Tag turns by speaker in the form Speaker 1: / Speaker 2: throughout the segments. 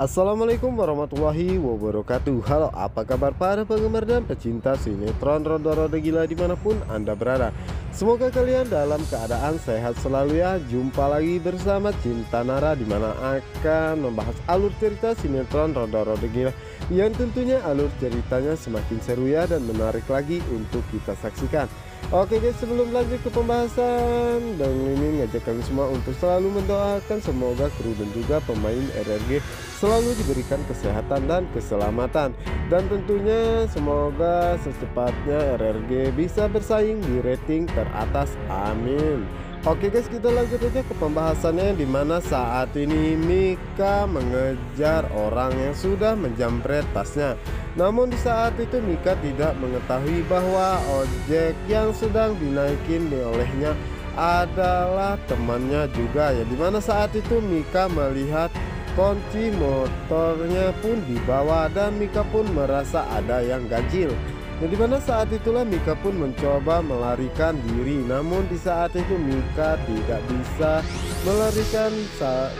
Speaker 1: Assalamualaikum warahmatullahi wabarakatuh. Halo, apa kabar para penggemar dan pecinta sinetron Roda-Roda Gila dimanapun Anda berada. Semoga kalian dalam keadaan sehat selalu ya. Jumpa lagi bersama Cinta Nara, dimana akan membahas alur cerita sinetron Roda-Roda Gila yang tentunya alur ceritanya semakin seru ya dan menarik lagi untuk kita saksikan. Oke guys, sebelum lanjut ke pembahasan, dan ini ngajak kalian semua untuk selalu mendoakan semoga kru dan juga pemain RRG selalu diberikan kesehatan dan keselamatan, dan tentunya semoga secepatnya RRG bisa bersaing di rating teratas, amin. Oke guys, kita lanjut aja ke pembahasannya, dimana saat ini Mika mengejar orang yang sudah menjamret tasnya. Namun di saat itu Mika tidak mengetahui bahwa ojek yang sedang dinaikin olehnya adalah temannya juga ya, dimana saat itu Mika melihat kunci motornya pun dibawa dan Mika pun merasa ada yang ganjil. Yang dimana saat itulah Mika pun mencoba melarikan diri, namun di saat itu Mika tidak bisa melarikan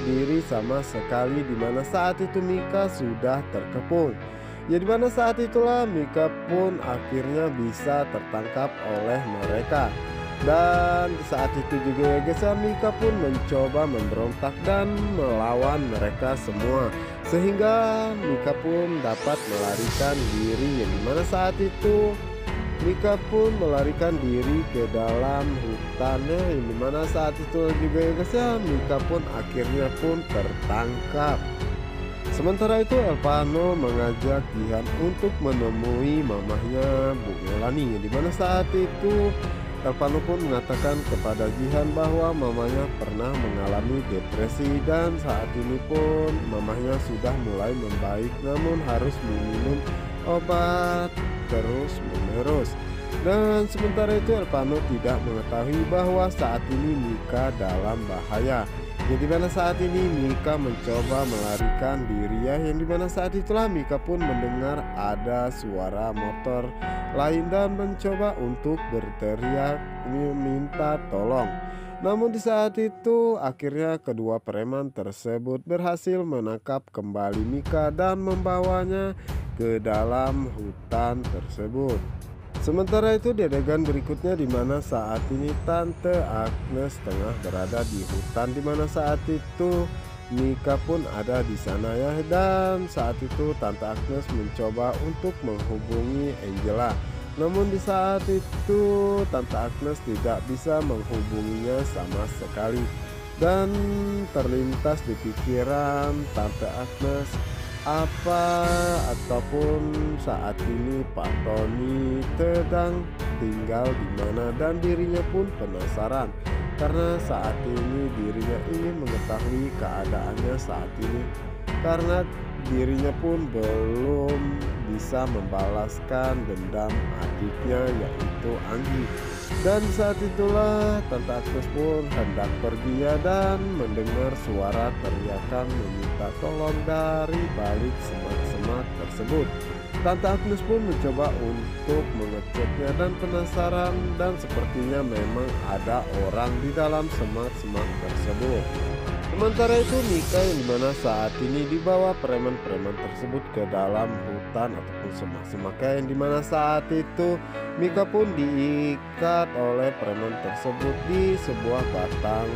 Speaker 1: diri sama sekali, dimana saat itu Mika sudah terkepung. Ya, dimana saat itulah Mika pun akhirnya bisa tertangkap oleh mereka. Dan di saat itu juga ya guys, Mika pun mencoba memberontak dan melawan mereka semua, sehingga Mika pun dapat melarikan diri. Yang dimana saat itu Mika pun melarikan diri ke dalam hutannya, yang dimana saat itu juga ya guys, Mika pun akhirnya pun tertangkap. Sementara itu Elvano mengajak Jihan untuk menemui mamahnya Bu Melani, yang dimana saat itu Elvano pun mengatakan kepada Jihan bahwa mamanya pernah mengalami depresi dan saat ini pun mamanya sudah mulai membaik, namun harus meminum obat terus menerus. Dan sementara itu Elvano tidak mengetahui bahwa saat ini Mika dalam bahaya. Jadi dimana saat ini Mika mencoba melarikan diri ya, yang dimana saat itulah Mika pun mendengar ada suara motor lain dan mencoba untuk berteriak meminta tolong. Namun di saat itu akhirnya kedua preman tersebut berhasil menangkap kembali Mika dan membawanya ke dalam hutan tersebut. Sementara itu di adegan berikutnya, dimana saat ini Tante Agnes tengah berada di hutan, dimana saat itu Mika pun ada di sana ya, dan saat itu Tante Agnes mencoba untuk menghubungi Angela. Namun di saat itu Tante Agnes tidak bisa menghubunginya sama sekali, dan terlintas di pikiran Tante Agnes apa ataupun saat ini Pak Tony sedang tinggal di mana, dan dirinya pun penasaran karena saat ini dirinya ingin mengetahui keadaannya saat ini, karena dirinya pun belum bisa membalaskan dendam adiknya yaitu Anggi. Dan saat itulah Tante Agnes pun hendak pergi ya, dan mendengar suara teriakan meminta tolong dari balik semak-semak tersebut. Tante Agnes pun mencoba untuk mengeceknya dan penasaran, dan sepertinya memang ada orang di dalam semak-semak tersebut. Sementara itu Mika yang dimana saat ini dibawa preman-preman tersebut ke dalam hutan ataupun semak-semak, yang dimana saat itu Mika pun diikat oleh preman tersebut di sebuah batang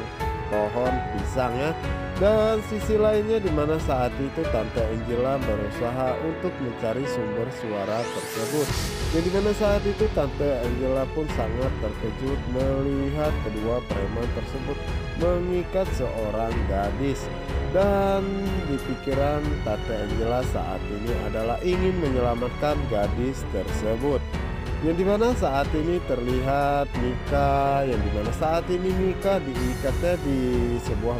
Speaker 1: pohon pisang ya. Dan sisi lainnya dimana saat itu Tante Angela berusaha untuk mencari sumber suara tersebut. Jadi dimana saat itu Tante Angela pun sangat terkejut melihat kedua preman tersebut mengikat seorang gadis. Dan di pikiran Tante Angela saat ini adalah ingin menyelamatkan gadis tersebut. Yang dimana saat ini terlihat Mika, yang dimana saat ini Mika diikatnya di sebuah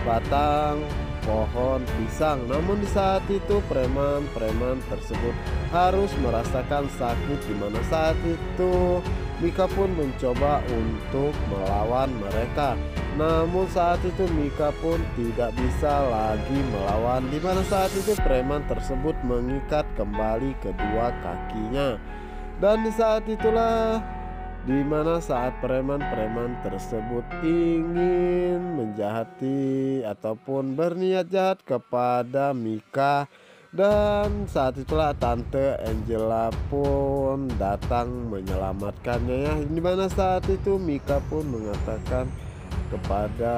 Speaker 1: batang pohon pisang. Namun di saat itu preman-preman tersebut harus merasakan sakit, dimana saat itu Mika pun mencoba untuk melawan mereka. Namun saat itu Mika pun tidak bisa lagi melawan, dimana saat itu preman tersebut mengikat kembali kedua kakinya. Dan di saat itulah di mana saat preman-preman tersebut ingin menjahati ataupun berniat jahat kepada Mika. Dan saat itulah Tante Angela pun datang menyelamatkannya ya, di mana saat itu Mika pun mengatakan kepada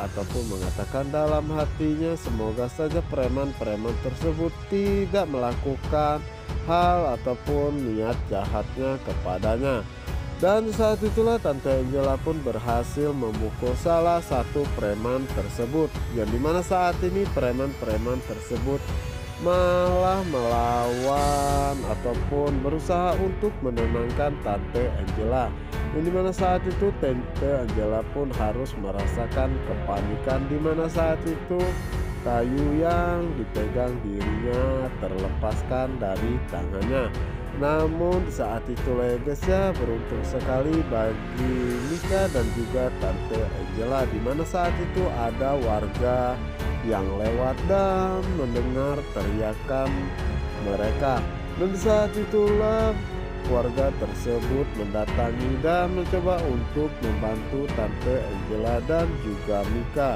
Speaker 1: ataupun mengatakan dalam hatinya semoga saja preman-preman tersebut tidak melakukan hal ataupun niat jahatnya kepadanya. Dan saat itulah Tante Angela pun berhasil memukul salah satu preman tersebut, yang dimana saat ini preman-preman tersebut malah melawan ataupun berusaha untuk menenangkan Tante Angela, yang dimana saat itu Tante Angela pun harus merasakan kepanikan, dimana saat itu kayu yang dipegang dirinya terlepaskan dari tangannya. Namun saat itu guys ya, beruntung sekali bagi Mika dan juga Tante Angela, dimana saat itu ada warga yang lewat dan mendengar teriakan mereka. Dan saat itulah warga tersebut mendatangi dan mencoba untuk membantu Tante Angela dan juga Mika.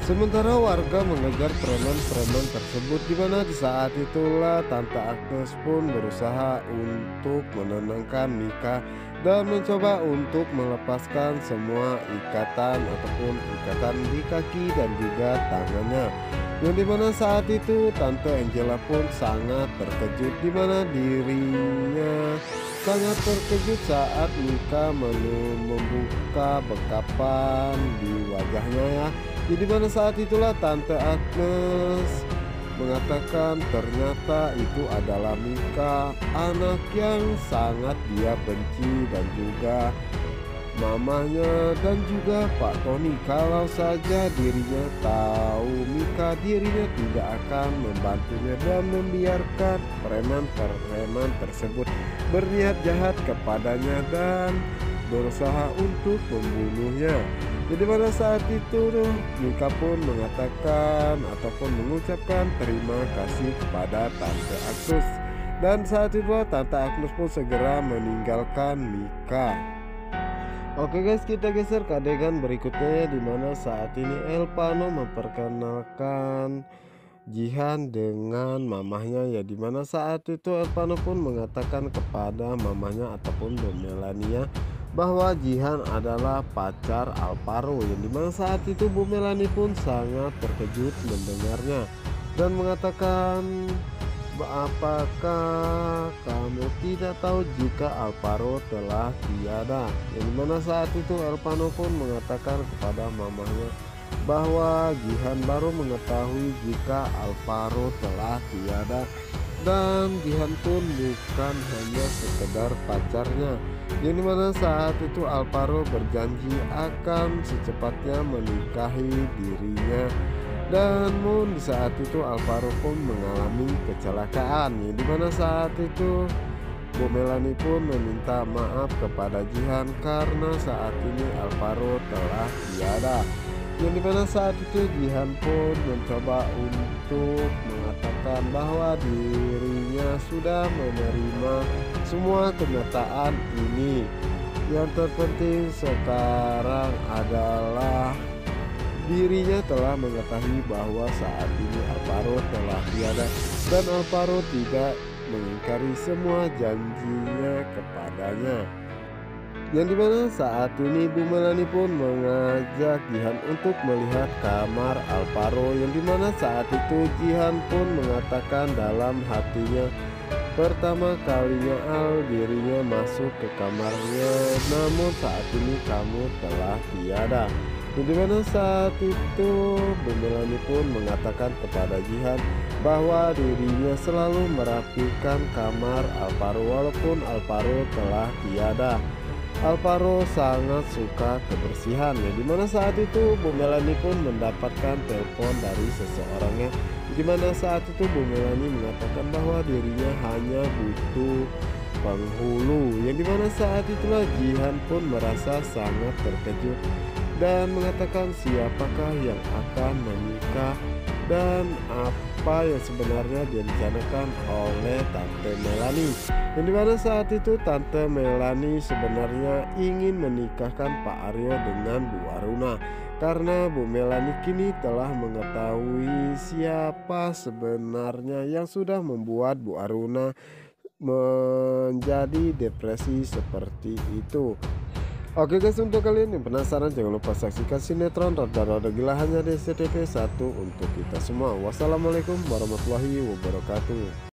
Speaker 1: Sementara warga mengejar preman-preman tersebut, di mana di saat itulah Tante Agnes pun berusaha untuk menenangkan Mika dan mencoba untuk melepaskan semua ikatan ataupun ikatan di kaki dan juga tangannya. Yang dimana saat itu Tante Angela pun sangat terkejut, di mana dirinya sangat terkejut saat Mika membuka bekapan di wajahnya ya. Jadi pada saat itulah Tante Agnes mengatakan ternyata itu adalah Mika, anak yang sangat dia benci, dan juga mamanya dan juga Pak Tony. Kalau saja dirinya tahu Mika, dirinya tidak akan membantunya dan membiarkan preman-preman tersebut berniat jahat kepadanya dan berusaha untuk membunuhnya. Jadi pada saat itu Mika pun mengatakan ataupun mengucapkan terima kasih kepada Tante Agnes. Dan saat itu Tante Agnes pun segera meninggalkan Mika. Oke guys, kita geser ke adegan berikutnya ya, dimana saat ini Elpano memperkenalkan Jihan dengan mamahnya ya, dimana saat itu Elpano pun mengatakan kepada mamahnya ataupun Melania bahwa Jihan adalah pacar Alvaro, yang dimana saat itu Bu Melanie pun sangat terkejut mendengarnya dan mengatakan, apakah kamu tidak tahu jika Alvaro telah tiada? Yang dimana saat itu Elpano pun mengatakan kepada mamahnya bahwa Jihan baru mengetahui jika Alvaro telah tiada, dan Jihan pun bukan hanya sekedar pacarnya, yang dimana saat itu Alvaro berjanji akan secepatnya menikahi dirinya. Dan di saat itu Alvaro pun mengalami kecelakaan, yang dimana saat itu Bu Melanie pun meminta maaf kepada Jihan karena saat ini Alvaro telah tiada. Yang dimana saat itu Jihan pun mencoba untuk mengatakan bahwa dirinya sudah menerima semua kenyataan ini. Yang terpenting sekarang adalah dirinya telah mengetahui bahwa saat ini Alvaro telah tiada, dan Alvaro tidak mengingkari semua janjinya kepadanya. Yang dimana saat ini Bu Melanie pun mengajak Jihan untuk melihat kamar Alvaro, yang dimana saat itu Jihan pun mengatakan dalam hatinya, pertama kalinya dirinya masuk ke kamarnya, namun saat ini kamu telah tiada. Yang dimana saat itu Bu Melanie pun mengatakan kepada Jihan bahwa dirinya selalu merapikan kamar Alvaro walaupun Alvaro telah tiada. Alvaro sangat suka kebersihan, ya, dimana saat itu Bu Melanie pun mendapatkan telepon dari seseorangnya, dimana saat itu Bu Melanie mengatakan bahwa dirinya hanya butuh penghulu, yang dimana saat itulah Jihan pun merasa sangat terkejut dan mengatakan siapakah yang akan menikah dan apa yang sebenarnya direncanakan oleh Tante Melani. Yang dimana saat itu Tante Melani sebenarnya ingin menikahkan Pak Aryo dengan Bu Aruna, karena Bu Melani kini telah mengetahui siapa sebenarnya yang sudah membuat Bu Aruna menjadi depresi seperti itu. Oke guys, untuk kalian yang penasaran jangan lupa saksikan sinetron Rada-Rada Gila hanya di SCTV 1 untuk kita semua. Wassalamualaikum warahmatullahi wabarakatuh.